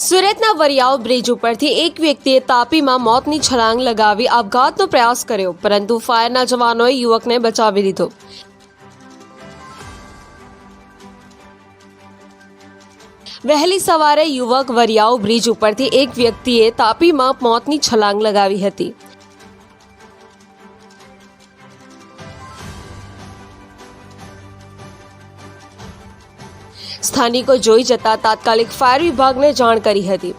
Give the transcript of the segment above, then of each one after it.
સુરતના વરિયાવ બ્રિજ ઉપરથી એક વ્યક્તિએ તાપીમાં મોતની છલાંગ લગાવી આપઘાતનો પ્રયાસ કર્યો, પરંતુ ફાયરના જવાનોએ યુવકને બચાવી લીધો। વહેલી સવારે યુવક વરિયાવ બ્રિજ ઉપરથી એક વ્યક્તિએ તાપીમાં મોતની છલાંગ લગાવી હતી। સ્થાનિકો જોઈ જતા તાત્કાલિક ફાયર વિભાગને જાણ કરી હતી।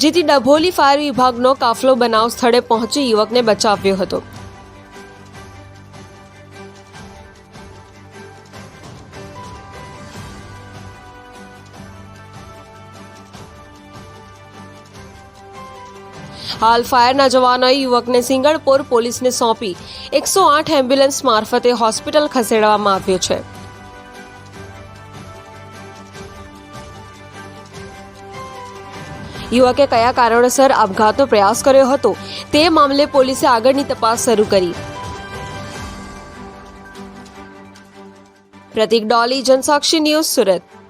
જેથી ડભોલી ફાયર વિભાગનો કાફલો બનાવ સ્થળે પહોંચી યુવકને બચાવ્યો હતો। હાલ ફાયરના જવાનોએ યુવકને સિંગણપોર પોલીસને સોંપી 108 એમ્બ્યુલન્સ મારફતે હોસ્પિટલ ખસેડવામાં આવ્યો છે। યુવકે કયા કારણોસર આપઘાતનો પ્રયાસ કર્યો હતો તે મામલે પોલીસે આગળની તપાસ શરૂ કરી। પ્રતીક ડોલી, જનસાક્ષી ન્યૂઝ, સુરત।